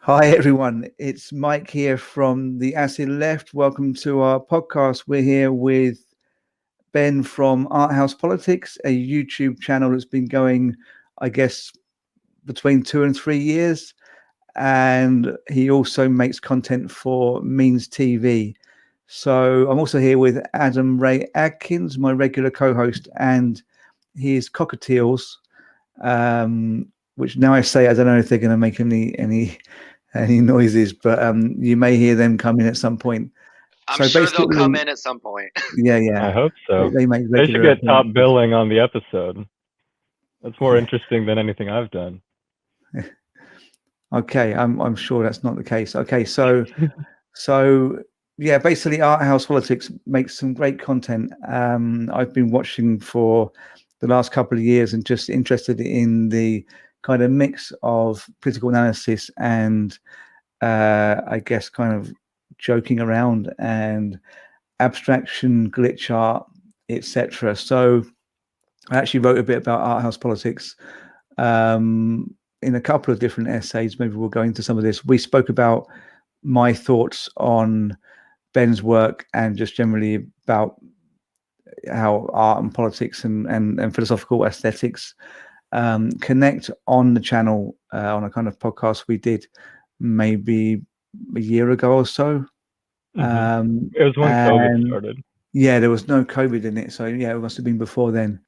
Hi everyone, it's Mike here from the Acid Left. Welcome to our podcast. We're here with Ben from Art House Politics, a YouTube channel that's been going, I guess, between 2 and 3 years. And he also makes content for Means TV. So I'm also here with Adam Ray Adkins, my regular co-host, and his cockatiels, um, which now I say I don't know if they're going to make any noises, but you may hear them come in at some point. I'm So sure they'll come basically, in at some point. yeah, I yeah, hope they, so. they make They should regular get top appearances. billing on the episode. That's more interesting than anything I've done. Okay, I'm sure that's not the case. Okay, so yeah, basically, Art House Politics makes some great content. I've been watching for the last couple of years and just interested in the kind of mix of political analysis and I guess kind of joking around and abstraction, glitch art, etc. So I actually wrote a bit about Art House Politics in a couple of different essays. Maybe we'll go into some of this. We spoke about my thoughts on Ben's work and just generally about how art and politics and philosophical aesthetics connect on the channel on a kind of podcast we did maybe a year ago or so. hmm It was when COVID And started. yeah, there was no COVID in it, so yeah, it must have been before then.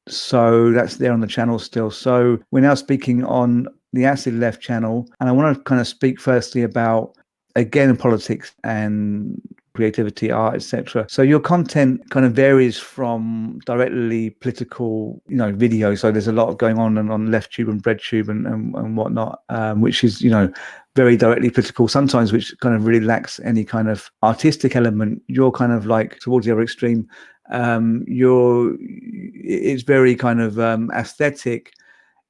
So that's there on the channel still. So we're now speaking on the Acid Left channel, and I want to kind of speak firstly about again politics and creativity, art, etc. So your content kind of varies from directly political, videos. So there's a lot going on LeftTube and Breadtube and whatnot, which is very directly political, sometimes which kind of really lacks any kind of artistic element. You're kind of like towards the other extreme. It's very kind of aesthetic.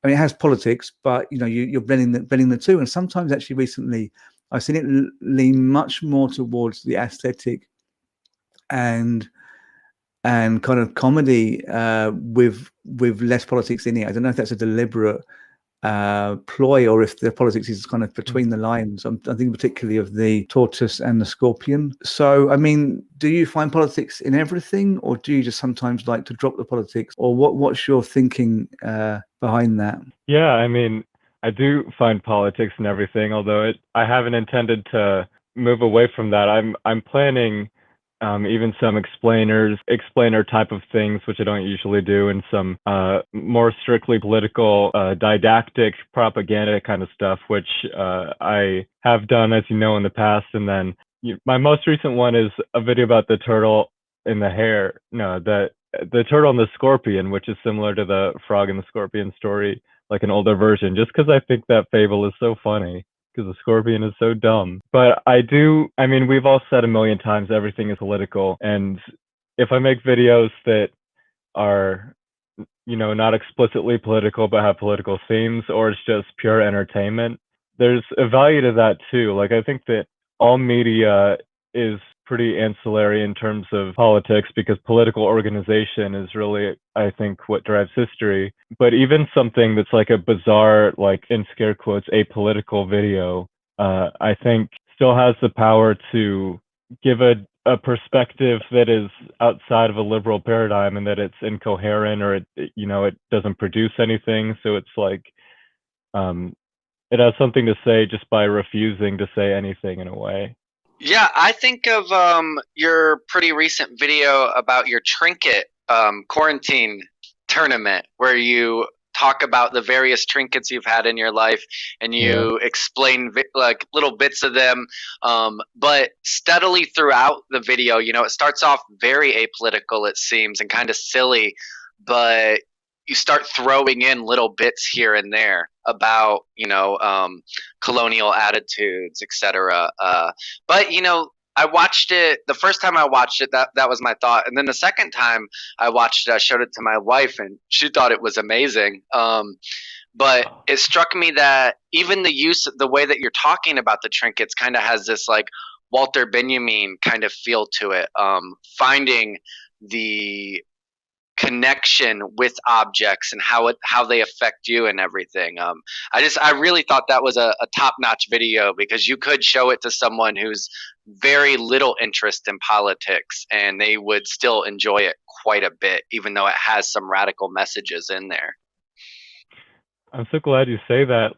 I mean, it has politics, but you're blending the two. And sometimes actually recently I've seen it lean much more towards the aesthetic and kind of comedy with less politics in it. I don't know if that's a deliberate ploy or if the politics is kind of between the lines. I'm thinking particularly of the tortoise and the scorpion. So, I mean, do you find politics in everything, or do you just sometimes like to drop the politics, or what's your thinking behind that? Yeah, I mean, I do find politics and everything, although I haven't intended to move away from that. I'm planning even some explainer type of things, which I don't usually do, and some more strictly political, didactic propaganda kind of stuff, which I have done, as you know, in the past. And then my most recent one is a video about the turtle in the hare. No, the turtle and the scorpion, which is similar to the frog and the scorpion story, like an older version, just because I think that fable is so funny because the scorpion is so dumb. But I mean, we've all said a million times everything is political. And if I make videos that are, not explicitly political but have political themes, or it's just pure entertainment, there's a value to that too. Like, I think that all media is pretty ancillary in terms of politics because political organization is really, I think, what drives history. But even something that's like a bizarre, like in scare quotes, apolitical video, I think still has the power to give a perspective that is outside of a liberal paradigm and that it's incoherent or it doesn't produce anything. So it's like, um, it has something to say just by refusing to say anything in a way. Yeah, I think of your pretty recent video about your trinket quarantine tournament where you talk about the various trinkets you've had in your life and Yeah. you explain like little bits of them, but steadily throughout the video, it starts off very apolitical, it seems, and kind of silly, but you start throwing in little bits here and there about colonial attitudes, etc. But I watched it the first time I watched it. That was my thought, and then the second time I watched it, I showed it to my wife, and she thought it was amazing. But it struck me that even the way that you're talking about the trinkets, kind of has this like Walter Benjamin kind of feel to it. Finding the connection with objects and how they affect you and everything. I really thought that was a top-notch video, because you could show it to someone who's very little interest in politics and they would still enjoy it quite a bit, even though it has some radical messages in there. I'm so glad you say that.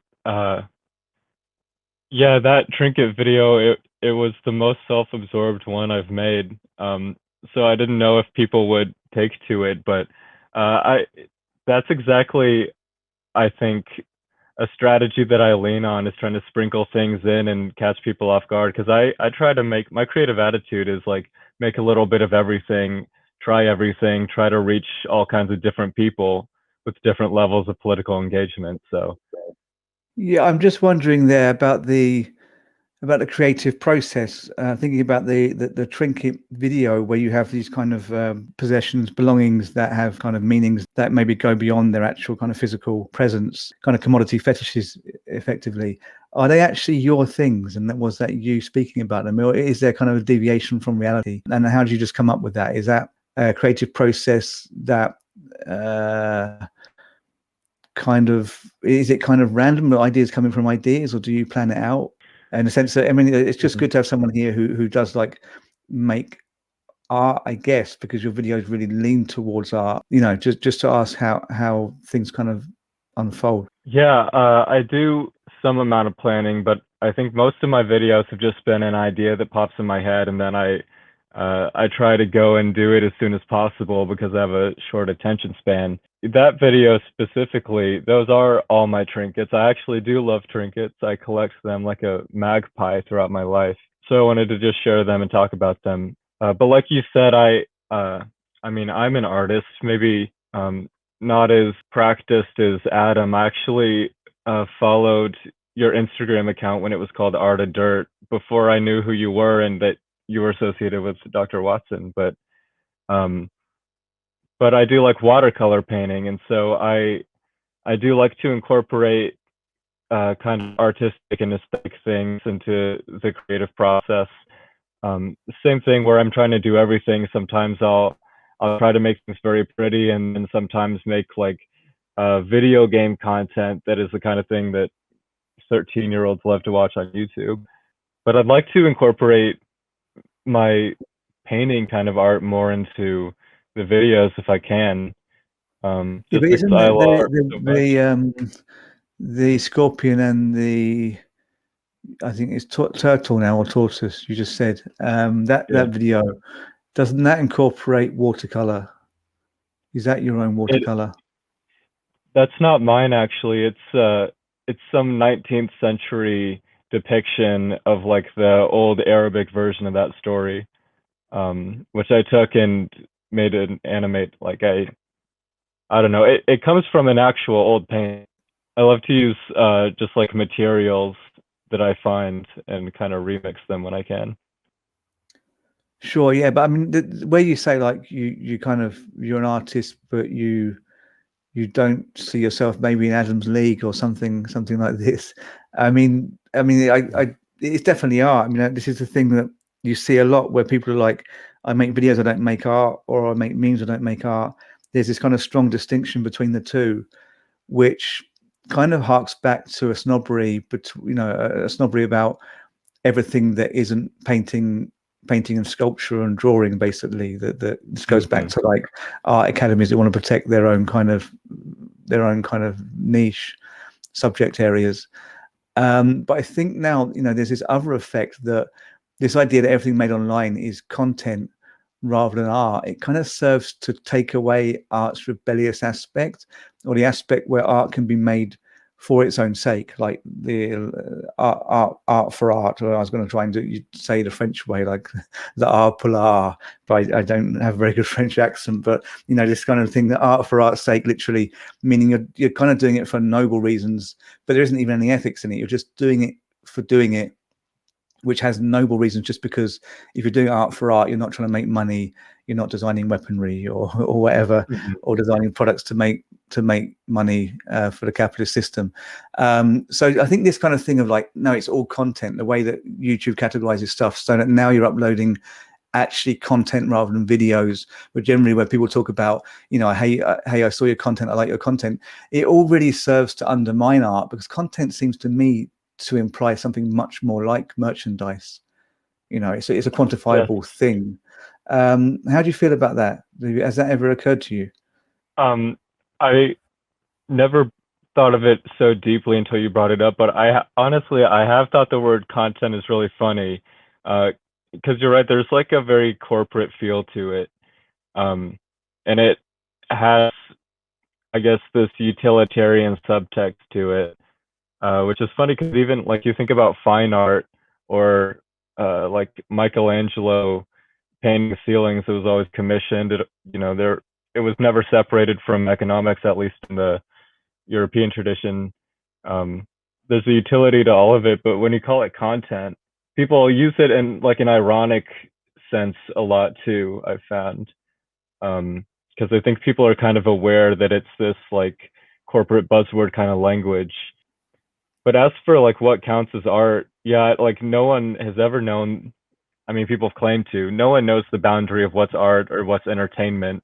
Yeah, that trinket video, it was the most self-absorbed one I've made. So I didn't know if people would take to it, but that's exactly, I think, a strategy that I lean on, is trying to sprinkle things in and catch people off guard. Because I try to make, my creative attitude is like, make a little bit of everything, try to reach all kinds of different people with different levels of political engagement. So yeah, I'm just wondering there about the creative process, thinking about the trinket video, where you have these kind of possessions, belongings that have kind of meanings that maybe go beyond their actual kind of physical presence, kind of commodity fetishes, effectively. Are they actually your things, and was that you speaking about them, or is there kind of a deviation from reality? And how did you just come up with that? Is that a creative process that is it kind of random, ideas coming from ideas, or do you plan it out? In the sense that, I mean, it's just good to have someone here who does like make art, I guess, because your videos really lean towards art, just to ask how things kind of unfold. yeah, I do some amount of planning, but I think most of my videos have just been an idea that pops in my head, and then I try to go and do it as soon as possible, because I have a short attention span. That video specifically, those are all my trinkets. I actually do love trinkets. I collect them like a magpie throughout my life. So I wanted to just share them and talk about them. But like you said, I mean, I'm an artist, maybe not as practiced as Adam. I actually followed your Instagram account when it was called Art of Dirt, before I knew who you were and that you were associated with Dr. Watson. But I do like watercolor painting, and so I do like to incorporate kind of artistic and aesthetic things into the creative process. Same thing where I'm trying to do everything. Sometimes I'll try to make things very pretty, and then sometimes make like video game content that is the kind of thing that 13-year-olds love to watch on YouTube. But I'd like to incorporate my painting kind of art more into the videos if I can. Yeah, but isn't the scorpion and the, I think it's turtle now, or tortoise, you just said, that video, doesn't that incorporate watercolor? Is that your own watercolor? That's not mine, actually. It's some 19th century depiction of like the old Arabic version of that story, which I took and made it animate. Like I don't know. It comes from an actual old painting. I love to use just like materials that I find and kind of remix them when I can. Sure, yeah, but I mean, the way you say like you're an artist, but you don't see yourself maybe in Adam's League or something like this. I mean, it's definitely art. I mean, this is the thing that you see a lot, where people are like, I make videos, I don't make art, or I make memes, I don't make art. There's this kind of strong distinction between the two, which kind of harks back to a snobbery, but a snobbery about everything that isn't painting and sculpture and drawing, basically. That this goes back to like art academies that want to protect their own kind of niche subject areas. But I think now there's this other effect, that this idea that everything made online is content rather than art. It kind of serves to take away art's rebellious aspect, or the aspect where art can be made for its own sake, like the art for art. Or I was going to try and say the French way, like the art pour l'art, but I don't have a very good French accent. But this kind of thing, that art for art's sake, literally meaning you're kind of doing it for noble reasons, but there isn't even any ethics in it. You're just doing it for doing it, which has noble reasons. Just because if you're doing art for art, you're not trying to make money, you're not designing weaponry or whatever, or designing products to make money for the capitalist system. So I think this kind of thing of like, no, it's all content, the way that YouTube categorizes stuff, so that now you're uploading actually content rather than videos, but generally where people talk about, you know, hey, I saw your content, I like your content, it all really serves to undermine art, because content seems to me to imply something much more like merchandise. You know, it's a quantifiable thing. How do you feel about that? Has that ever occurred to you? I never thought of it so deeply until you brought it up, but honestly, I have thought the word content is really funny, because you're right, there's like a very corporate feel to it, and it has, I guess, this utilitarian subtext to it, which is funny because even like you think about fine art or like Michelangelo painting ceilings, it was always commissioned. You know, it was never separated from economics, at least in the European tradition. There's a utility to all of it, but when you call it content, people use it in like an ironic sense a lot too, I've found. Because I think people are kind of aware that it's this like corporate buzzword kind of language. But as for like what counts as art, yeah, like no one has ever known. I mean, people claim to. No one knows the boundary of what's art or what's entertainment.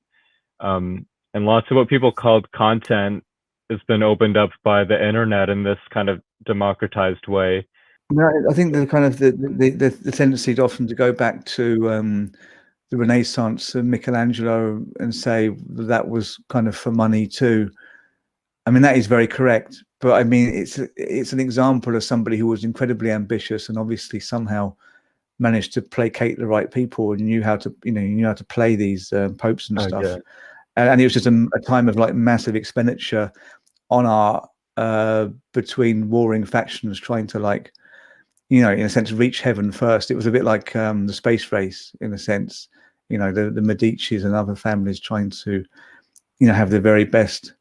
And lots of what people called content has been opened up by the internet in this kind of democratized way. No, I think the kind of the tendency often to go back to the Renaissance and Michelangelo and say that was kind of for money too. I mean, that is very correct, but I mean, it's an example of somebody who was incredibly ambitious and obviously somehow managed to placate the right people and knew how to, you know, knew how to play these popes and stuff. Yeah. And it was just a time of like massive expenditure on art, between warring factions trying to, like, you know, in a sense, reach heaven first. It was a bit like the space race in a sense, you know, the Medicis and other families trying to, you know, have the very best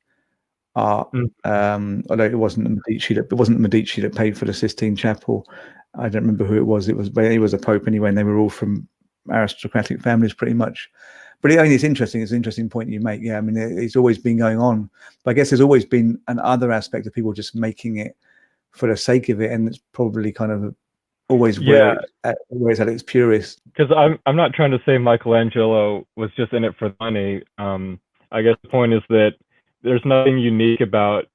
art. Although it wasn't Medici that paid for the Sistine Chapel. I don't remember who it was. It was a pope anyway, and they were all from aristocratic families pretty much. But I mean, it's interesting. It's an interesting point you make. Yeah, I mean, it's always been going on. But I guess there's always been an other aspect of people just making it for the sake of it, and it's probably kind of always always at its purest. Because I'm not trying to say Michelangelo was just in it for the money. I guess the point is that there's nothing unique about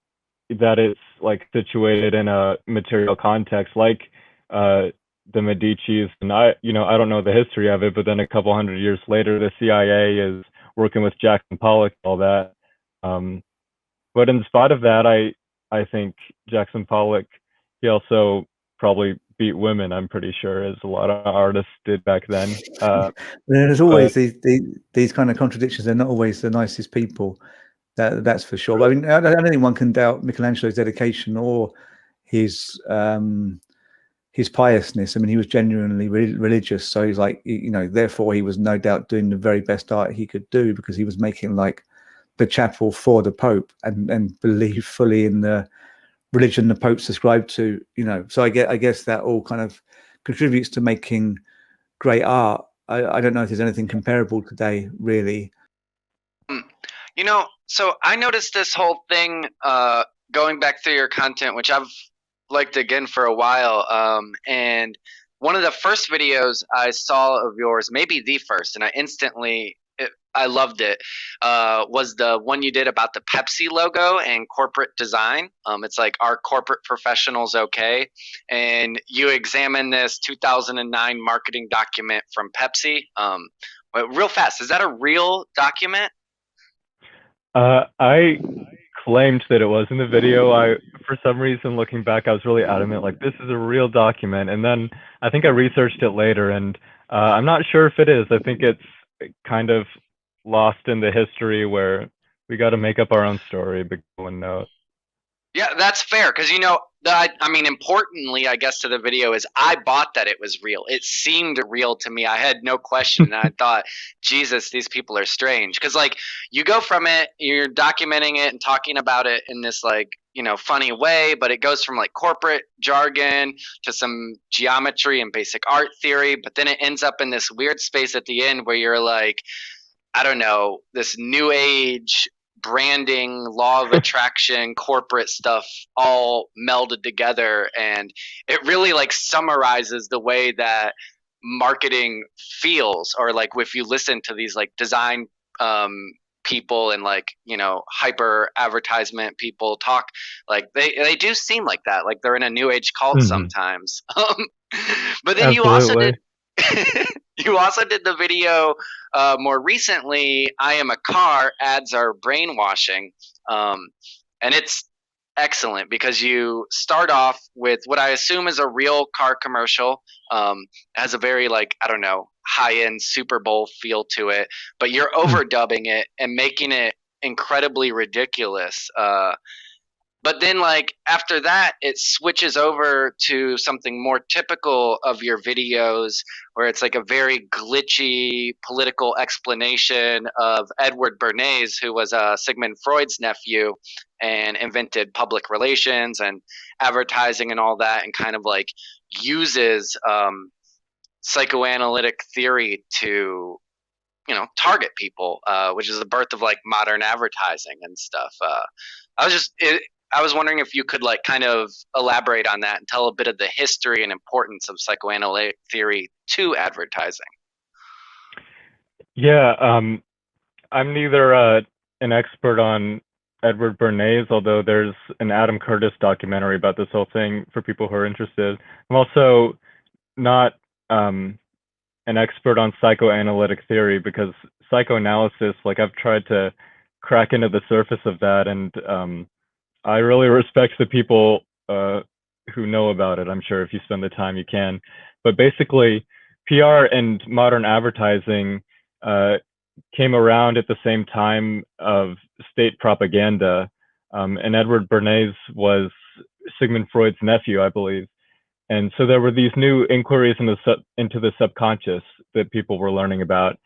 that. It's like situated in a material context, like the Medicis, and I don't know the history of it, but then a couple hundred years later, the CIA is working with Jackson Pollock, all that. But in spite of that, I think Jackson Pollock, he also probably beat women, I'm pretty sure, as a lot of artists did back then. There's always these kind of contradictions. They're not always the nicest people. That's for sure. But I mean, I don't think one can doubt Michelangelo's dedication or his piousness. I mean, he was genuinely religious. So he's like, you know, therefore he was no doubt doing the very best art he could do, because he was making like the chapel for the Pope and believed fully in the religion the Pope subscribed to, you know. So I guess that all kind of contributes to making great art. I don't know if there's anything comparable today, really. You know, so I noticed this whole thing going back through your content, which I've liked again for a while. And one of the first videos I saw of yours, maybe the first, and I loved it, was the one you did about the Pepsi logo and corporate design. It's like, are corporate professionals okay? And you examine this 2009 marketing document from Pepsi. Real fast, is that a real document? I claimed that it was in the video. For some reason, looking back, I was really adamant, like, this is a real document. And then I think I researched it later, and I'm not sure if it is. I think it's kind of lost in the history where we got to make up our own story, but no one knows. Yeah, that's fair, because, you know, I mean, importantly, I guess, to the video is I bought that it was real. It seemed real to me. I had no question. And I thought, Jesus, these people are strange. Because, like, you go from it, you're documenting it and talking about it in this, like, you know, funny way, but it goes from, like, corporate jargon to some geometry and basic art theory. But then it ends up in this weird space at the end where you're like, I don't know, this new age branding, law of attraction, corporate stuff all melded together, and it really like summarizes the way that marketing feels, or like if you listen to these like design people and like, you know, hyper advertisement people talk, like they do seem like that, like they're in a new age cult sometimes. But then you also did you also did the video more recently, I Am a Car, Ads Are Brainwashing. And it's excellent because you start off with what I assume is a real car commercial. It has a very, like, I don't know, high-end Super Bowl feel to it, but you're overdubbing it and making it incredibly ridiculous. But then, like, after that, it switches over to something more typical of your videos, where it's like a very glitchy political explanation of Edward Bernays, who was Sigmund Freud's nephew and invented public relations and advertising and all that, and kind of like uses psychoanalytic theory to, you know, target people, which is the birth of like modern advertising and stuff. I was wondering if you could like kind of elaborate on that and tell a bit of the history and importance of psychoanalytic theory to advertising. Yeah, I'm neither an expert on Edward Bernays, although there's an Adam Curtis documentary about this whole thing for people who are interested. I'm also not an expert on psychoanalytic theory, because psychoanalysis, like, I've tried to crack into the surface of that, and I really respect the people who know about it. I'm sure if you spend the time you can. But basically, PR and modern advertising came around at the same time of state propaganda. And Edward Bernays was Sigmund Freud's nephew, I believe. And so there were these new inquiries into the subconscious that people were learning about.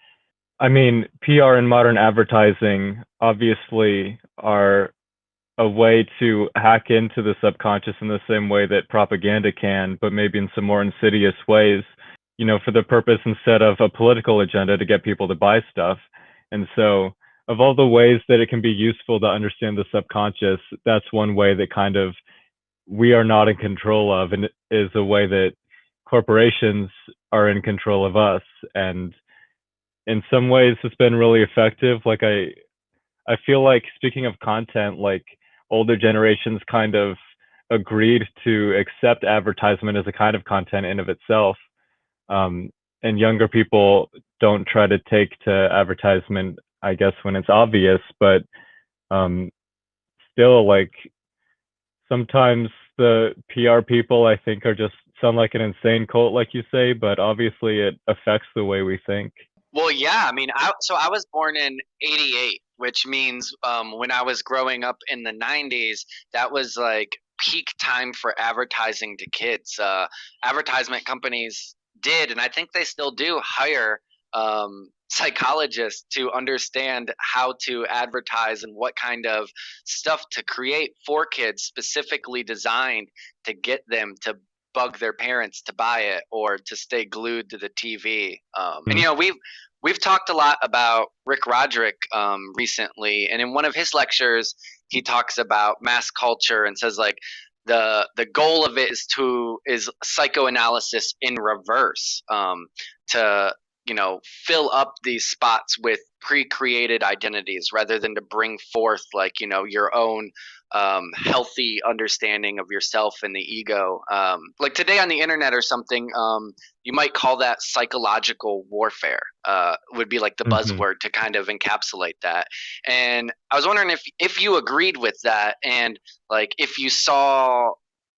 I mean, PR and modern advertising obviously are a way to hack into the subconscious in the same way that propaganda can, but maybe in some more insidious ways, you know, for the purpose, instead of a political agenda, to get people to buy stuff. And so of all the ways that it can be useful to understand the subconscious, that's one way that kind of we are not in control of, and is a way that corporations are in control of us. And in some ways it's been really effective. Like I feel like, speaking of content, like older generations kind of agreed to accept advertisement as a kind of content in of itself. And younger people don't try to take to advertisement, I guess, when it's obvious, but still, like, sometimes the PR people, I think, are just sound like an insane cult, like you say, but obviously it affects the way we think. Well, yeah, I mean, I was born in '88, which means when I was growing up in the '90s, that was like peak time for advertising to kids. Advertisement companies did, and I think they still do, hire psychologists to understand how to advertise and what kind of stuff to create for kids, specifically designed to get them to bug their parents to buy it or to stay glued to the TV. And you know, we've talked a lot about Rick Roderick recently, and in one of his lectures, he talks about mass culture and says, like, the goal of it is psychoanalysis in reverse, to, you know, fill up these spots with pre-created identities rather than to bring forth, like, you know, your own healthy understanding of yourself and the ego. Like today on the internet or something, you might call that psychological warfare, would be like the buzzword to kind of encapsulate that. And I was wondering if you agreed with that, and like if you saw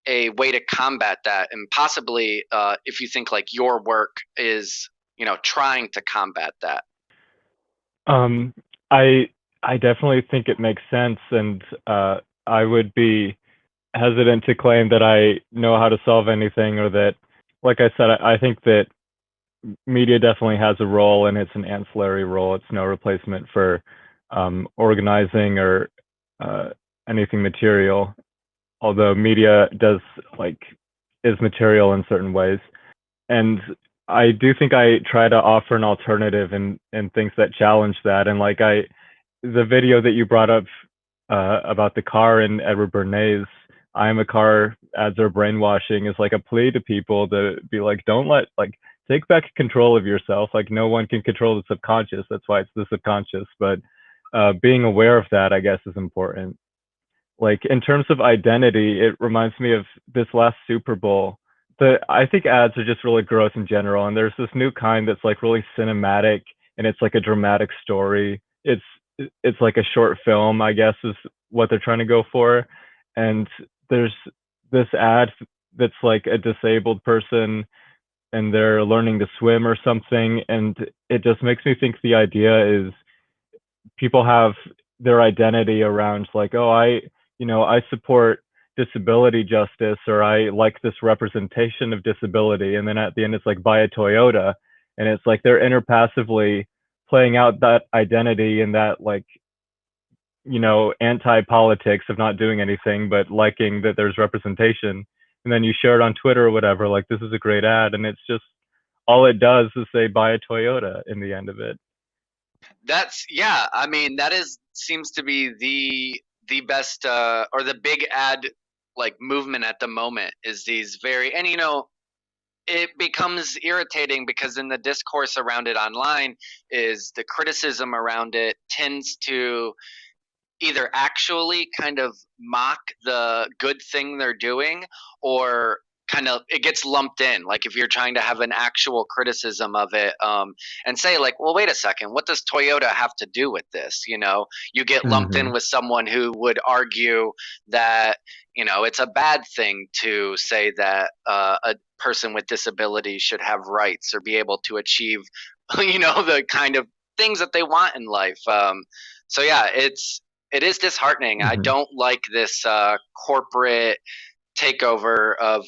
a way to combat that, and possibly if you think like your work is, you know, trying to combat that. I definitely think it makes sense, and I would be hesitant to claim that I know how to solve anything, or that, like I said, I think that media definitely has a role, and it's an ancillary role. It's no replacement for organizing or anything material, although media is material in certain ways. And I do think I try to offer an alternative and things that challenge that. And like the video that you brought up about the car and Edward Bernays, I Am a Car, Ads Are Brainwashing, is like a plea to people to be like, don't let, like, take back control of yourself. Like, no one can control the subconscious. That's why it's the subconscious. But being aware of that, I guess, is important. Like, in terms of identity, it reminds me of this last Super Bowl. I think ads are just really gross in general, and there's this new kind that's like really cinematic, and it's like a dramatic story. It's like a short film, I guess, is what they're trying to go for. And there's this ad that's like a disabled person, and they're learning to swim or something, and it just makes me think the idea is people have their identity around like, oh, I support disability justice, or I like this representation of disability, and then at the end it's like, buy a Toyota, and it's like they're interpassively playing out that identity and that, like, anti-politics of not doing anything but liking that there's representation, and then you share it on Twitter or whatever, like, this is a great ad, and it's just all it does is say buy a Toyota in the end of it. That's, yeah, I mean, that seems to be the best or the big ad like movement at the moment, is these very, and it becomes irritating because in the discourse around it online is the criticism around it tends to either actually kind of mock the good thing they're doing, or kind of it gets lumped in, like if you're trying to have an actual criticism of it, and say like, well, wait a second, what does Toyota have to do with this? You get lumped in with someone who would argue that it's a bad thing to say that a person with disability should have rights or be able to achieve the kind of things that they want in life. So yeah, it is disheartening. I don't like this corporate takeover of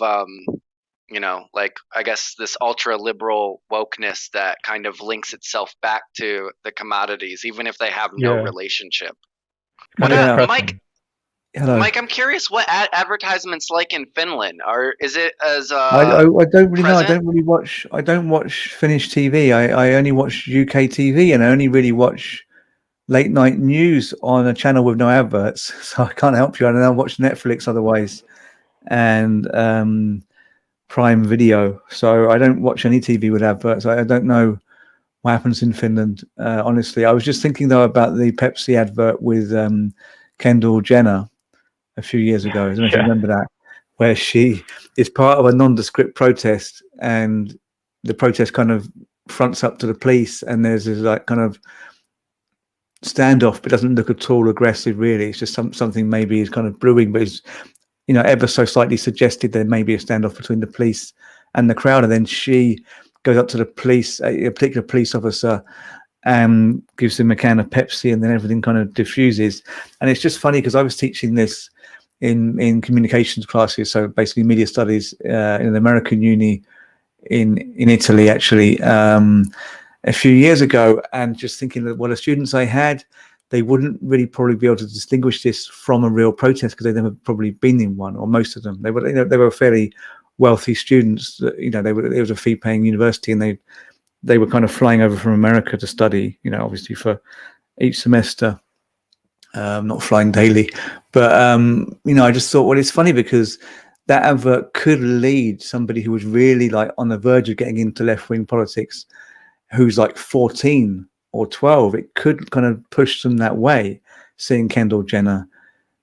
like, I guess, this ultra liberal wokeness that kind of links itself back to the commodities, even if they have no relationship. Mike, hello. Mike, I'm curious what advertisements like in Finland are. Is it as I don't really know. present? I don't watch Finnish TV. I only watch UK TV, and I only really watch late night news on a channel with no adverts. So I can't help you. I don't watch Netflix otherwise, and Prime Video. So I don't watch any TV with adverts. I don't know what happens in Finland. Honestly, I was just thinking though about the Pepsi advert with Kendall Jenner a few years ago. I don't know if you remember that, where she is part of a nondescript protest, and the protest kind of fronts up to the police, and there's this like kind of standoff, but doesn't look at all aggressive really. It's just something maybe is kind of brewing, but it's ever so slightly suggested there may be a standoff between the police and the crowd, and then she goes up to the police, a particular police officer, and gives him a can of Pepsi, and then everything kind of diffuses. And it's just funny because I was teaching this in communications classes, so basically media studies, in an American uni in Italy actually, a few years ago, and just thinking that the students I had, they wouldn't really probably be able to distinguish this from a real protest because they'd never probably been in one, or most of them. They were fairly wealthy students. It was a fee-paying university, and they were kind of flying over from America to study. Obviously for each semester, not flying daily. But I just thought, well, it's funny because that advert could lead somebody who was really like on the verge of getting into left-wing politics, who's like 14 or 12, it could kind of push them that way, seeing Kendall Jenner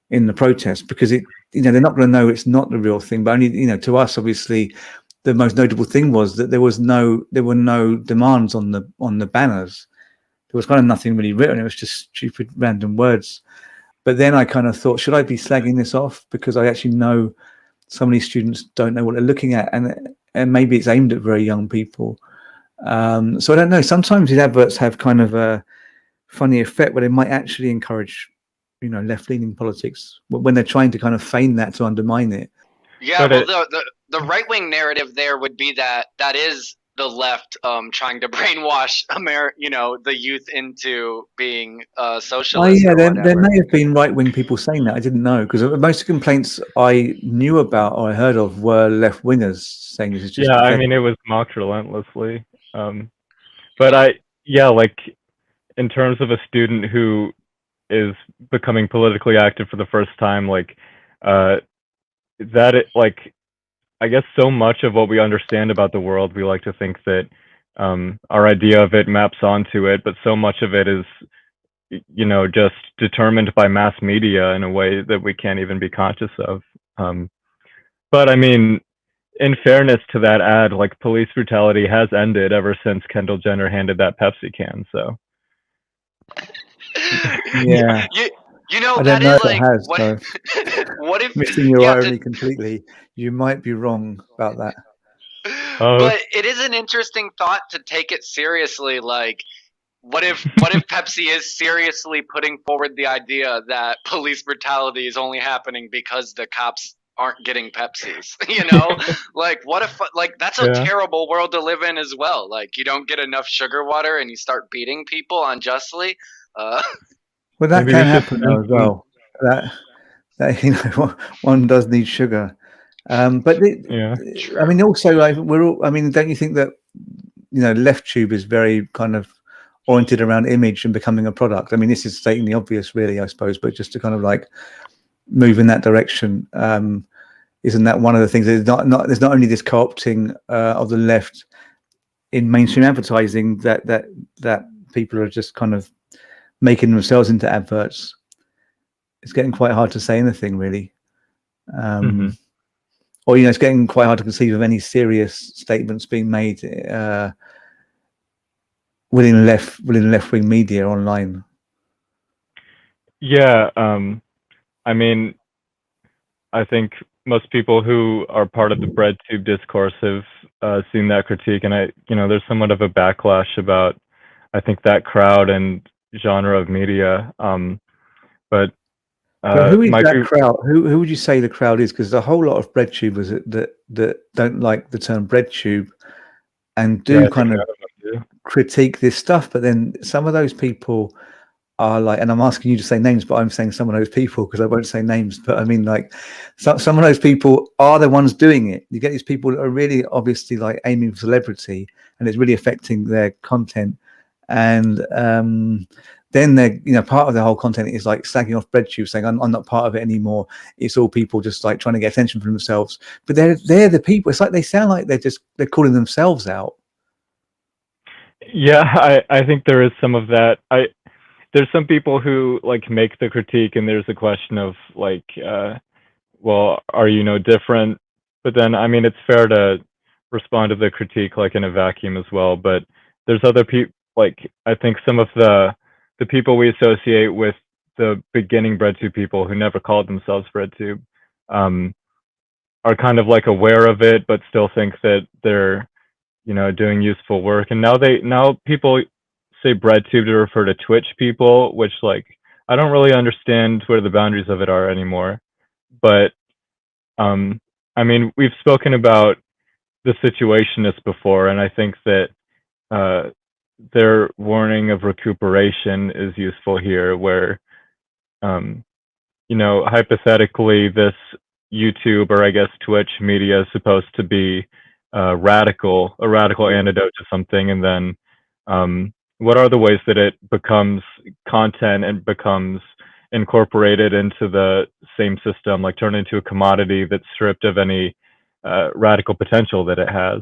in the protest, because they're not going to know it's not the real thing. But only, to us, obviously, the most notable thing was that there were no demands on the banners. There was kind of nothing really written. It was just stupid random words. But then I kind of thought, should I be slagging this off? Because I actually know some of these students don't know what they're looking at, and maybe it's aimed at very young people. So I don't know. Sometimes these adverts have kind of a funny effect where they might actually encourage, left-leaning politics when they're trying to kind of feign that to undermine it. Yeah, well, the right-wing narrative there would be that is the left trying to brainwash the youth into being socialist. Oh yeah, there may have been right-wing people saying that. I didn't know, because most of the complaints I knew about or I heard of were left-wingers saying this is just pathetic. I mean, it was mocked relentlessly. But like, in terms of a student who is becoming politically active for the first time, like, I guess so much of what we understand about the world, we like to think that our idea of it maps onto it, but so much of it is, just determined by mass media in a way that we can't even be conscious of. But I mean, in fairness to that ad, like, police brutality has ended ever since Kendall Jenner handed that Pepsi can. So Yeah, you know I don't that know is if it like has. what So what if missing your yeah irony completely. You might be wrong about that. oh but it is an interesting thought to take it seriously. Like, what if Pepsi is seriously putting forward the idea that police brutality is only happening because the cops aren't getting Pepsis? Like, what if, like, that's a yeah, terrible world to live in as well. Like, you don't get enough sugar water and you start beating people unjustly. Uh, Well, that maybe we can should happen send though as some. well. That one does need sugar. But Yeah, I mean, True. also, like, we're all. I mean, don't you think that left tube is very kind of oriented around image and becoming a product? I mean, this is stating the obvious, really, I suppose, but just to kind of like move in that direction. Isn't that one of the things? There's not only this co-opting of the left in mainstream advertising that people are just kind of making themselves into adverts. It's getting quite hard to say anything really. hmm Or it's getting quite hard to conceive of any serious statements being made within left-wing media online. yeah. I mean, I think most people who are part of the Breadtube discourse have seen that critique, and there's somewhat of a backlash about, I think, that crowd and genre of media. But But who is my that crowd? Who would you say the crowd is? Because a whole lot of breadtubers that don't like the term breadtube and yeah, do I think kind of none of them do. critique this stuff. But then some of those people are like, and I'm asking you to say names, but I'm saying some of those people because I won't say names. But I mean, like, some of those people are the ones doing it. You get these people that are really obviously like aiming for celebrity, and it's really affecting their content. And then they're, part of the whole content is like slagging off Breadtube, saying I'm not part of it anymore. It's all people just like trying to get attention for themselves. But they're the people. It's like they sound like they're calling themselves out. Yeah, I think there is some of that. There's some people who like make the critique, and there's a question of like, well, are you no different? But then, I mean, it's fair to respond to the critique like in a vacuum as well. But there's other people, like, I think some of the people we associate with the beginning Breadtube people who never called themselves Breadtube, are kind of like aware of it, but still think that they're doing useful work. And now people say Breadtube to refer to Twitch people, which, like, I don't really understand where the boundaries of it are anymore. But I mean, we've spoken about the Situationists before, and I think that their warning of recuperation is useful here, where hypothetically this YouTube, or I guess Twitch media, is supposed to be a radical antidote to something, and then what are the ways that it becomes content and becomes incorporated into the same system, like turned into a commodity that's stripped of any radical potential that it has?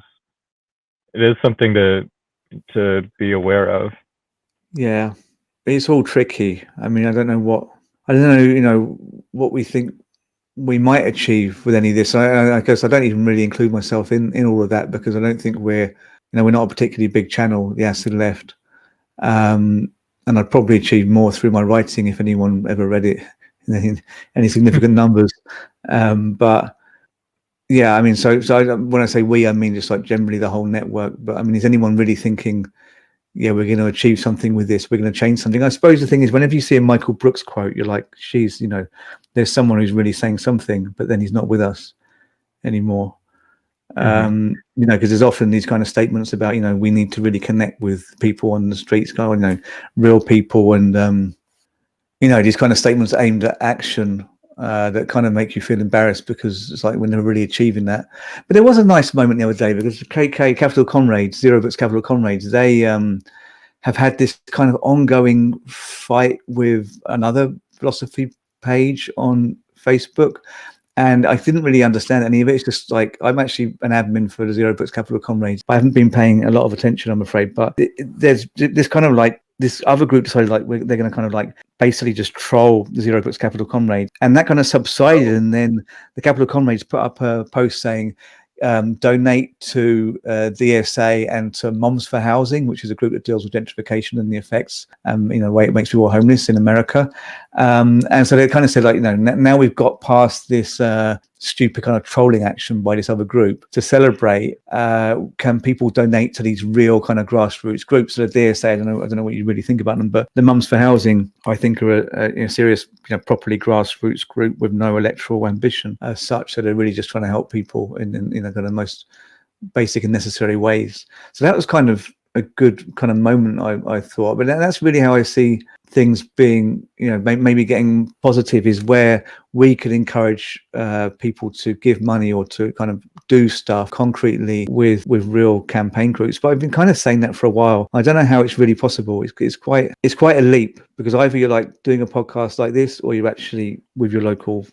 It is something to be aware of. Yeah, it's all tricky. I mean, I don't know what we think we might achieve with any of this. I guess I don't even really include myself in all of that because I don't think we're not a particularly big channel, the Acid Left. And I'd probably achieve more through my writing if anyone ever read it in any significant numbers. But yeah, I mean, so when I say we, I mean just like generally the whole network. But I mean, is anyone really thinking, yeah, we're going to achieve something with this, we're going to change something? I suppose the thing is, whenever you see a Michael Brooks quote, you're like, geez, there's someone who's really saying something, but then he's not with us anymore. Because there's often these kind of statements about, we need to really connect with people on the streets, real people, and these kind of statements aimed at action that kind of make you feel embarrassed because it's like we're never really achieving that. But there was a nice moment the other day because the KK Capital Comrades, Zero Books Capital Comrades, they have had this kind of ongoing fight with another philosophy page on Facebook. And I didn't really understand any of it. It's just like, I'm actually an admin for the Zero Books Capital Comrades. I haven't been paying a lot of attention, I'm afraid. But there's this kind of like, this other group decided like they're going to kind of like basically just troll the Zero Books Capital Comrades. And that kind of subsided. And then the Capital Comrades put up a post saying, donate to DSA and to Moms for Housing, which is a group that deals with gentrification and the effects, way it makes people homeless in America. And so they kind of said, like, now we've got past this stupid kind of trolling action by this other group. To celebrate, can people donate to these real kind of grassroots groups? So the DSA, I don't know what you really think about them, but the Mums for Housing, I think, are a serious, properly grassroots group with no electoral ambition as such. So they're really just trying to help people in kind of most basic and necessary ways. So that was kind of a good kind of moment, I thought. But that's really how I see things being, maybe getting positive, is where we could encourage people to give money or to kind of do stuff concretely with real campaign groups. But I've been kind of saying that for a while. I don't know how it's really possible. It's quite a leap, because either you're like doing a podcast like this, or you're actually with your local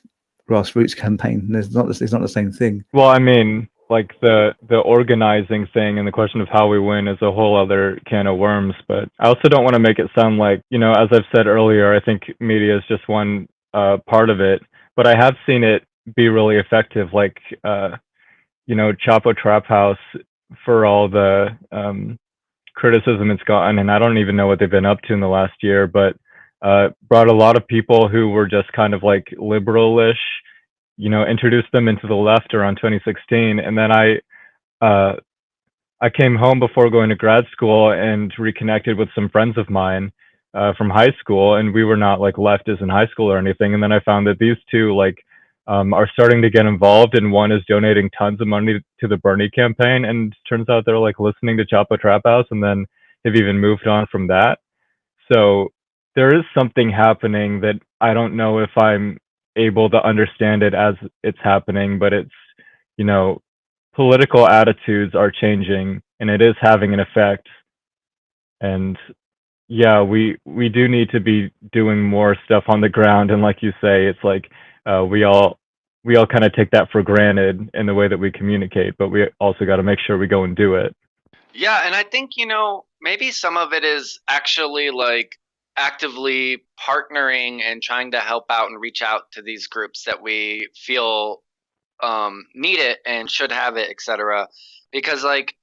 grassroots campaign. It's not the same thing. Well, I mean, like the organizing thing and the question of how we win is a whole other can of worms. But I also don't want to make it sound like, as I've said earlier, I think media is just one part of it. But I have seen it be really effective. Like, Chapo Trap House, for all the criticism it's gotten, and I don't even know what they've been up to in the last year, but brought a lot of people who were just kind of like liberal-ish, introduced them into the left around 2016. And then I came home before going to grad school and reconnected with some friends of mine from high school, and we were not like leftists in high school or anything. And then I found that these two are starting to get involved, and one is donating tons of money to the Bernie campaign, and turns out they're like listening to Chapo Trap House, and then have even moved on from that. So there is something happening that I don't know if I'm able to understand it as it's happening, but it's, political attitudes are changing, and it is having an effect. And yeah, we do need to be doing more stuff on the ground. And like you say, it's like we all kind of take that for granted in the way that we communicate, but we also got to make sure we go and do it. Yeah, and I think, maybe some of it is actually like actively partnering and trying to help out and reach out to these groups that we feel need it and should have it, etc. Because like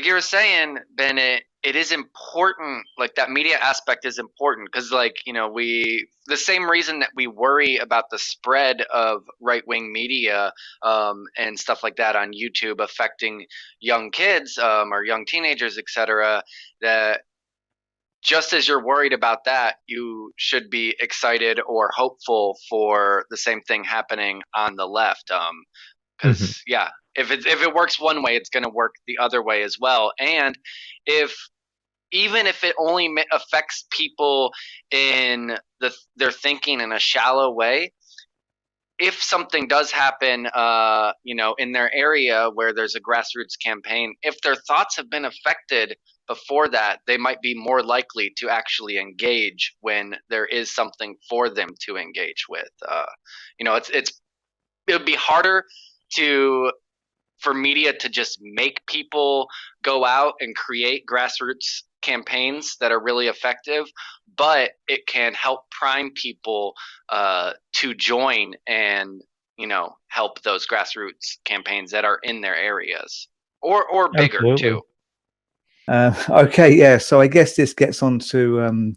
you were saying, Bennett, it is important. Like, that media aspect is important, because the same reason that we worry about the spread of right-wing media and stuff like that on YouTube affecting young kids or young teenagers, etc., that just as you're worried about that, you should be excited or hopeful for the same thing happening on the left. Because yeah, if it works one way, it's going to work the other way as well. And even if it only affects people in their thinking in a shallow way, if something does happen, in their area where there's a grassroots campaign, if their thoughts have been affected before that, they might be more likely to actually engage when there is something for them to engage with. It would be harder for media to just make people go out and create grassroots campaigns that are really effective, but it can help prime people to join and help those grassroots campaigns that are in their areas or bigger. Absolutely. Too. Okay, yeah. So I guess this gets on to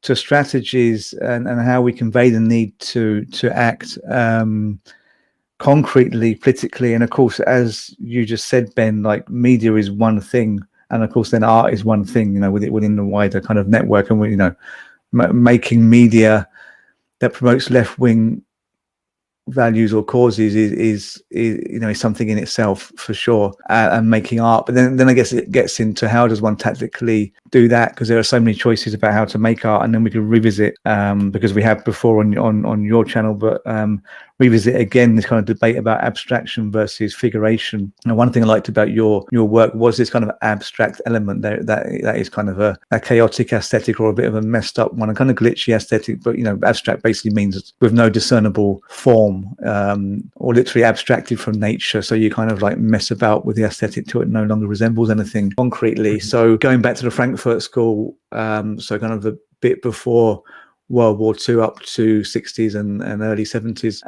strategies and how we convey the need to act concretely, politically, and of course, as you just said, Ben, like, media is one thing, and of course, then art is one thing. Within the wider kind of network, and making media that promotes left-wing values or causes is something in itself, for sure, and making art. But then I guess it gets into, how does one tactically do that, because there are so many choices about how to make art, and then we can revisit, because we have before on your channel, but revisit again this kind of debate about abstraction versus figuration. And one thing I liked about your work was this kind of abstract element there, that is kind of a chaotic aesthetic, or a bit of a messed up one, a kind of glitchy aesthetic, but abstract basically means with no discernible form. form, or literally abstracted from nature. So you kind of like mess about with the aesthetic till it no longer resembles anything concretely. So going back to the Frankfurt School, so kind of the bit before World War II up to 60s and early 70s,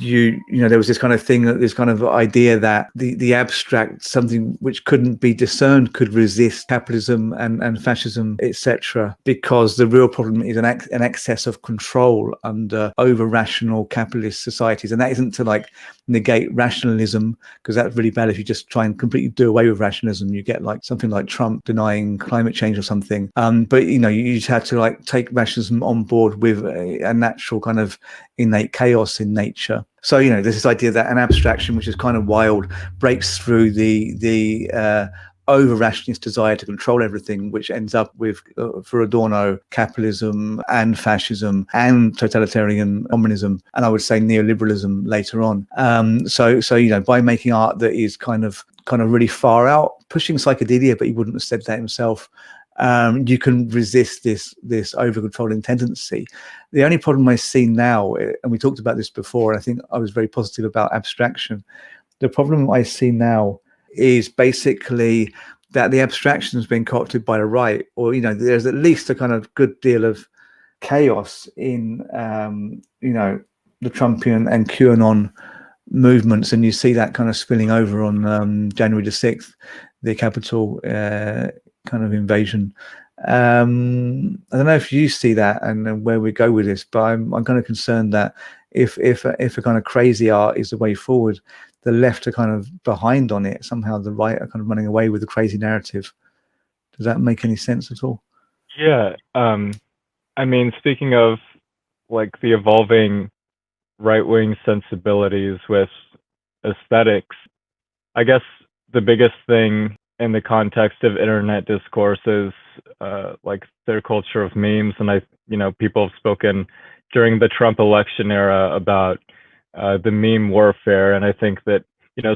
you know, there was this kind of thing, this kind of idea that the abstract, something which couldn't be discerned, could resist capitalism and fascism, etc., because the real problem is an excess of control under over-rational capitalist societies. And that isn't to like negate rationalism, because that's really bad. If you just try and completely do away with rationalism, you get like something like Trump denying climate change or something. But you know, you just have to like take rationalism on board with a natural kind of innate chaos in nature. So, you know, there's this idea that an abstraction, which is kind of wild, breaks through the over-rationalist desire to control everything, which ends up with, for Adorno, capitalism and fascism and totalitarian communism, and I would say neoliberalism later on. So you know, by making art that is kind of really far out, pushing psychedelia, but he wouldn't have said that himself, you can resist this over-controlling tendency. The only problem I see now, and we talked about this before, and I think I was very positive about abstraction. The problem I see now is basically that the abstraction has been co-opted by the right, or, you know, there's at least a kind of good deal of chaos in, you know, the Trumpian and QAnon movements, and you see that kind of spilling over on January the 6th, the Capitol kind of invasion. I don't know if you see that and where we go with this, but I'm kind of concerned that if a kind of crazy art is the way forward, the left are kind of behind on it. Somehow the right are kind of running away with the crazy narrative. Does that make any sense at all? Yeah. I mean, speaking of like the evolving right-wing sensibilities with aesthetics, I guess the biggest thing in the context of internet discourse is like their culture of memes. And people have spoken during the Trump election era about the meme warfare. And I think that,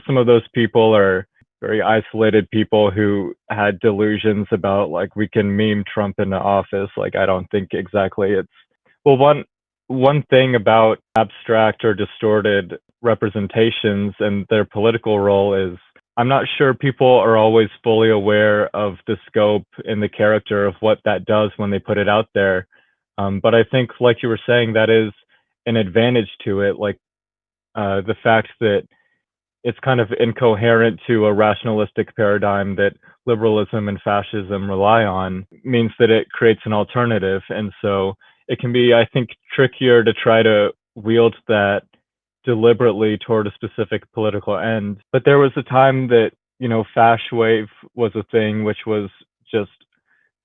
some of those people are very isolated people who had delusions about like, we can meme Trump into office. Like, I don't think exactly it's, well, one thing about abstract or distorted representations and their political role is, I'm not sure people are always fully aware of the scope and the character of what that does when they put it out there. But I think, like you were saying, that is an advantage to it. Like the fact that it's kind of incoherent to a rationalistic paradigm that liberalism and fascism rely on means that it creates an alternative. And so it can be, I think, trickier to try to wield that deliberately toward a specific political end. But there was a time that, fash wave was a thing, which was just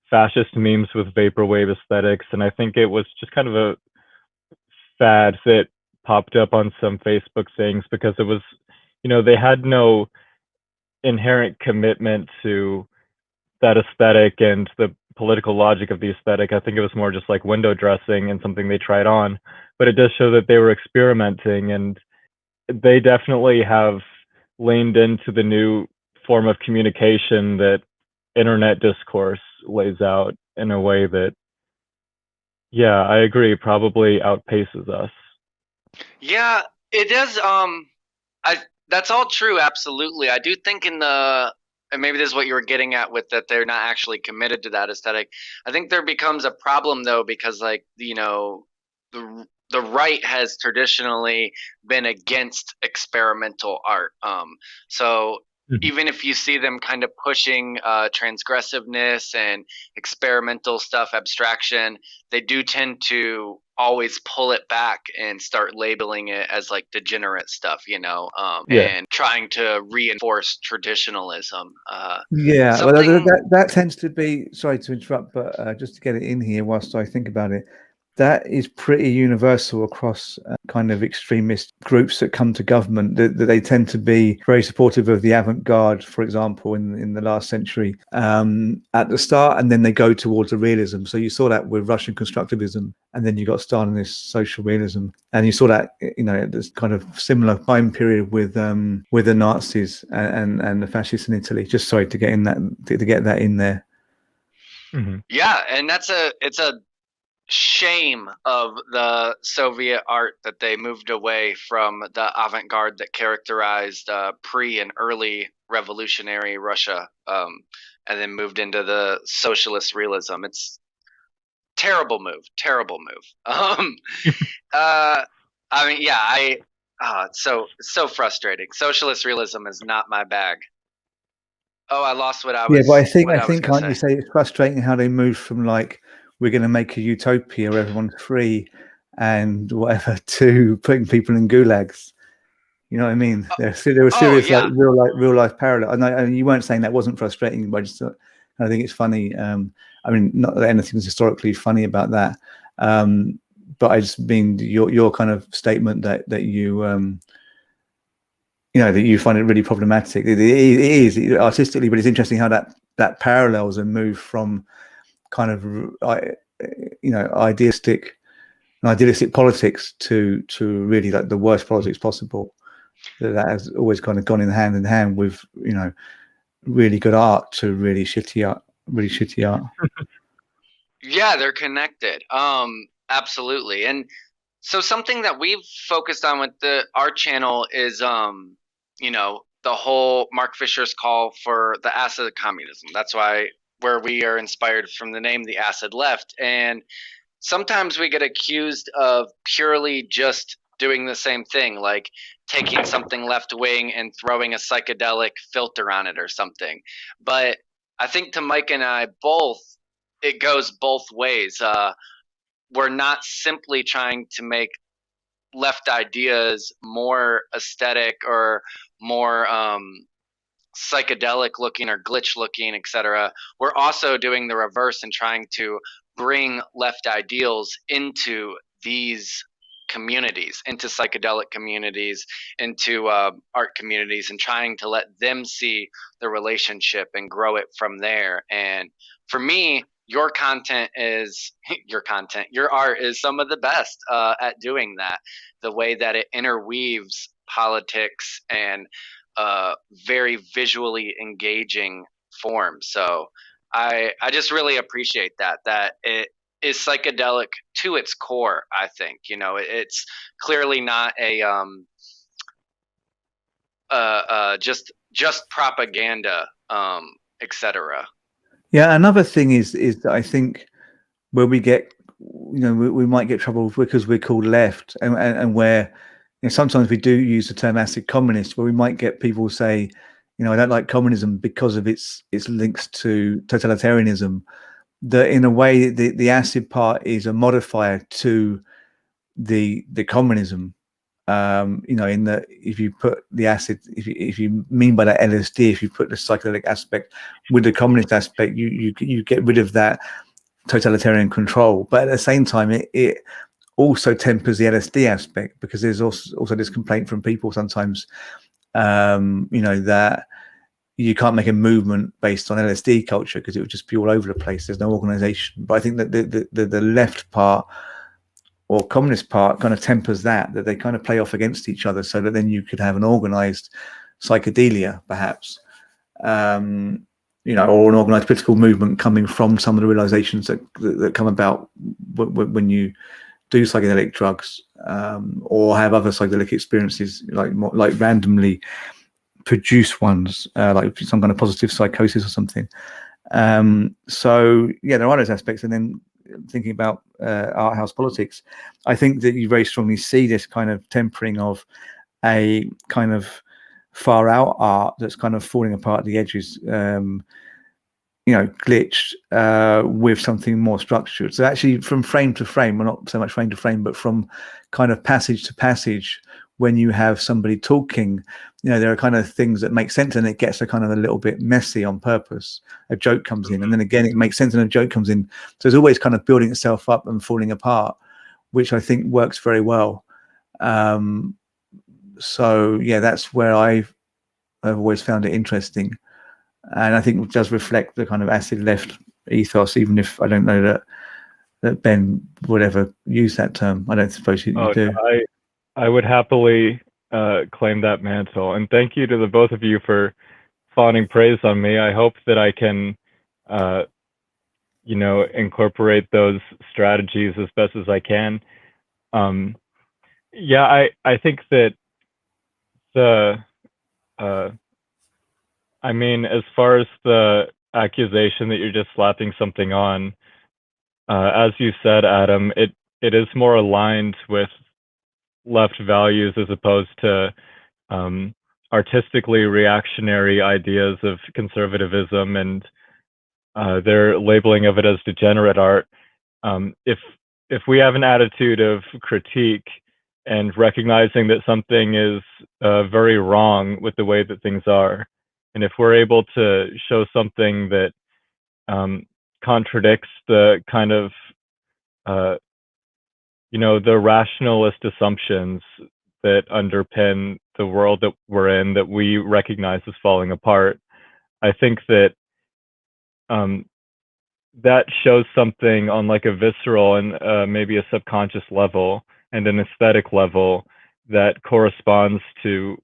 fascist memes with vaporwave aesthetics. And I think it was just kind of a fad that popped up on some Facebook things because it was, they had no inherent commitment to that aesthetic and the political logic of the aesthetic. I think it was more just like window dressing and something they tried on, but it does show that they were experimenting, and they definitely have leaned into the new form of communication that internet discourse lays out in a way that, yeah, I agree, probably outpaces us. Yeah, it does. That's all true. Absolutely. I do think and maybe this is what you were getting at with that they're not actually committed to that aesthetic. I think there becomes a problem though, because like, the right has traditionally been against experimental art. So even if you see them kind of pushing transgressiveness and experimental stuff, abstraction, they do tend to always pull it back and start labeling it as like degenerate stuff, and trying to reinforce traditionalism. Yeah, well, that tends to be, sorry to interrupt, but just to get it in here whilst I think about it, that is pretty universal across kind of extremist groups that come to government, that they tend to be very supportive of the avant-garde, for example, in the last century at the start, and then they go towards the realism. So you saw that with Russian constructivism, and then you got Stalinist social realism, and you saw that, this kind of similar time period with the Nazis and the fascists in Italy. Just sorry to get in that, to get that in there. Yeah, and it's a shame of the Soviet art that they moved away from the avant-garde that characterized pre and early revolutionary Russia, and then moved into the socialist realism. It's terrible move, terrible move. I mean, yeah, it's so frustrating. Socialist realism is not my bag. Oh, I lost what I was. Yeah, but I think gonna can't you say it's frustrating how they move from like we're going to make a utopia where everyone's free and whatever to putting people in gulags. You know what I mean? There were serious yeah. like real life parallel. And you weren't saying that wasn't frustrating, but I think it's funny. I mean, not that anything's historically funny about that, but I just mean your kind of statement that you you know that you find it really problematic. It is artistically, but it's interesting how that parallels and move from kind of you know idealistic politics to really like the worst politics possible. That has always kind of gone in hand with, you know, really good art to really shitty art. Yeah, they're connected. Absolutely. And so something that we've focused on with our channel is you know, the whole Mark Fisher's call for the acid communism. That's where we are inspired from the name The Acid Left. And sometimes we get accused of purely just doing the same thing, like taking something left wing and throwing a psychedelic filter on it or something. But I think to Mike and I both, it goes both ways. We're not simply trying to make left ideas more aesthetic or more psychedelic looking or glitch looking, etc. We're also doing the reverse and trying to bring left ideals into these communities, into psychedelic communities, into art communities, and trying to let them see the relationship and grow it from there. And for me, your content is your art is some of the best at doing that, the way that it interweaves politics and very visually engaging form. So I just really appreciate that it is psychedelic to its core. I think, you know, it's clearly not a just propaganda, etc. Yeah, another thing is that I think where we get, you know, we might get trouble because we're called left, and where, you know, sometimes we do use the term acid communist, where we might get people say, you know, I don't like communism because of its links to totalitarianism. That in a way the acid part is a modifier to the communism. You know, in that if you put the acid, if you mean by that LSD, if you put the psychedelic aspect with the communist aspect, you get rid of that totalitarian control. But at the same time, it also tempers the LSD aspect, because there's also this complaint from people sometimes, you know, that you can't make a movement based on LSD culture because it would just be all over the place. There's no organization. But I think that the left part or communist part kind of tempers that they kind of play off against each other, so that then you could have an organized psychedelia, perhaps, you know, or an organized political movement coming from some of the realizations that come about when you do psychedelic drugs, or have other psychedelic experiences, like randomly produce ones, like some kind of positive psychosis or something. So yeah, there are those aspects. And then thinking about art house politics, I think that you very strongly see this kind of tempering of a kind of far out art that's kind of falling apart at the edges, you know, glitched, with something more structured. So actually from frame to frame, well, not so much frame to frame, but from kind of passage to passage, when you have somebody talking, you know, there are kind of things that make sense, and it gets a kind of a little bit messy on purpose. A joke comes in, and then again it makes sense, and a joke comes in. So it's always kind of building itself up and falling apart, which I think works very well. So yeah, that's where I've always found it interesting, and I think it does reflect the kind of acid left ethos, even if I don't know that Ben would ever use that term. I don't suppose you do. I would happily claim that mantle, and thank you to the both of you for fawning praise on me. I hope that I can incorporate those strategies as best as I can. Yeah, I think that the I mean, as far as the accusation that you're just slapping something on, as you said, Adam, it is more aligned with left values as opposed to artistically reactionary ideas of conservatism and their labeling of it as degenerate art. If we have an attitude of critique and recognizing that something is very wrong with the way that things are, and if we're able to show something that contradicts the kind of the rationalist assumptions that underpin the world that we're in, that we recognize as falling apart, I think that that shows something on like a visceral and maybe a subconscious level and an aesthetic level that corresponds to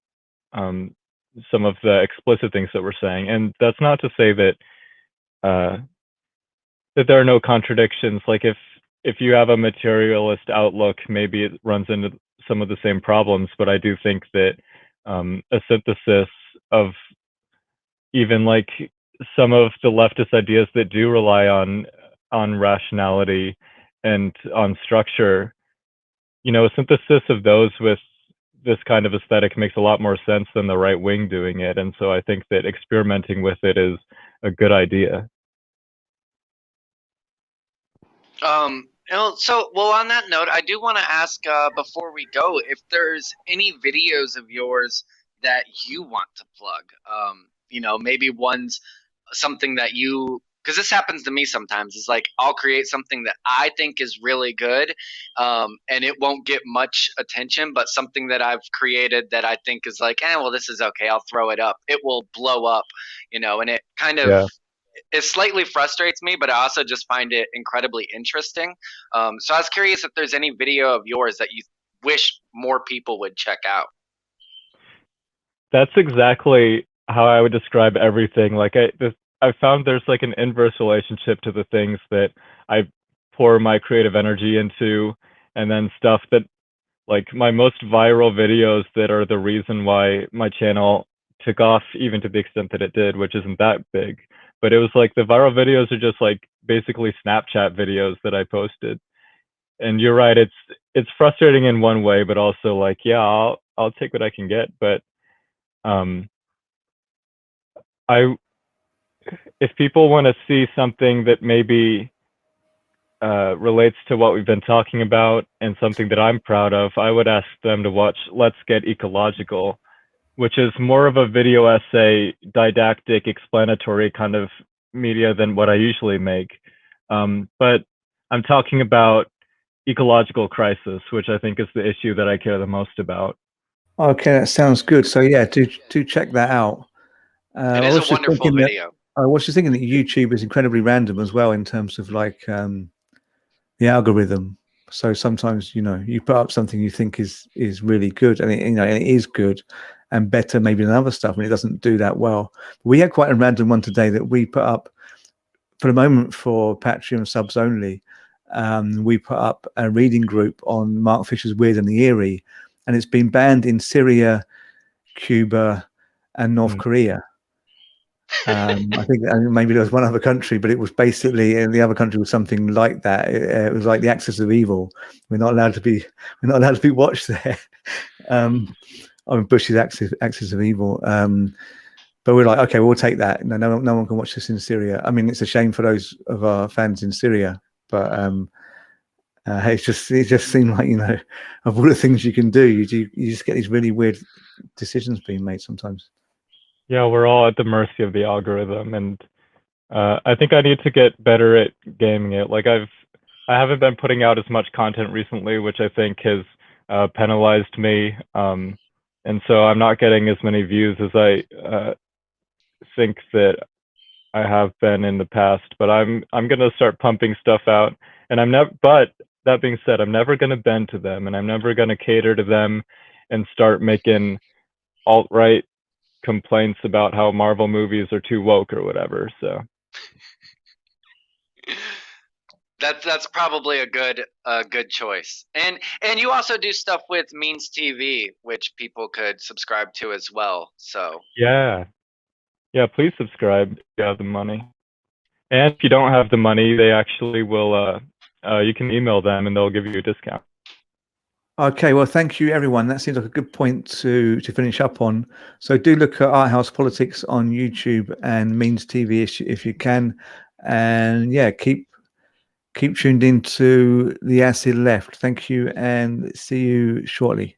some of the explicit things that we're saying. And that's not to say that that there are no contradictions. Like if you have a materialist outlook, maybe it runs into some of the same problems, but I do think that a synthesis of even like some of the leftist ideas that do rely on rationality and on structure, a synthesis of those with this kind of aesthetic makes a lot more sense than the right wing doing it. And so I think that experimenting with it is a good idea. Well, on that note, I do want to ask before we go if there's any videos of yours that you want to plug. Maybe one's something that because this happens to me sometimes. It's like I'll create something that I think is really good, and it won't get much attention, but something that I've created that I think is like, well, this is okay. I'll throw it up. It will blow up, and it kind of. Yeah. It slightly frustrates me, but I also just find it incredibly interesting. So I was curious if there's any video of yours that you wish more people would check out. That's exactly how I would describe everything. Like I found there's like an inverse relationship to the things that I pour my creative energy into, and then stuff that like my most viral videos that are the reason why my channel took off even to the extent that it did, which isn't that big. But it was like the viral videos are just like basically Snapchat videos that I posted. And you're right, it's frustrating in one way, but also like, yeah, I'll take what I can get. But if people want to see something that maybe relates to what we've been talking about and something that I'm proud of, I would ask them to watch Let's Get Ecological, which is more of a video essay, didactic, explanatory kind of media than what I usually make. But I'm talking about ecological crisis, which I think is the issue that I care the most about. Okay, that sounds good. So yeah, do check that out. It is a wonderful video. I was just thinking that YouTube is incredibly random as well in terms of like the algorithm. So sometimes you put up something you think is really good, and it is good and better maybe than other stuff, and it doesn't do that well. We had quite a random one today that we put up for the moment for Patreon subs only. We put up a reading group on Mark Fisher's Weird and the Eerie, and it's been banned in Syria, Cuba, and North Korea. I think maybe there was one other country, but it was basically, and the other country was something like that. It was like the Axis of Evil. We're not allowed to be watched there. I mean, Bush's Axis of Evil. But we're like, okay, we'll take that. No one can watch this in Syria. I mean, it's a shame for those of our fans in Syria, but it just seemed like of all the things you can do, you just get these really weird decisions being made sometimes. Yeah, we're all at the mercy of the algorithm, and I think I need to get better at gaming it. Like I haven't been putting out as much content recently, which I think has penalized me, and so I'm not getting as many views as I think that I have been in the past. But I'm gonna start pumping stuff out, and I'm never. But that being said, I'm never gonna bend to them, and I'm never gonna cater to them and start making alt-right complaints about how Marvel movies are too woke or whatever. So That's probably a good choice. And you also do stuff with Means TV, which people could subscribe to as well. So Yeah. Yeah, please subscribe if you have the money. And if you don't have the money, they actually will you can email them and they'll give you a discount. Okay, well, thank you, everyone. That seems like a good point to finish up on. So do look at Art House Politics on YouTube and Means TV if you can, and yeah, keep tuned into the Acid Left. Thank you, and see you shortly.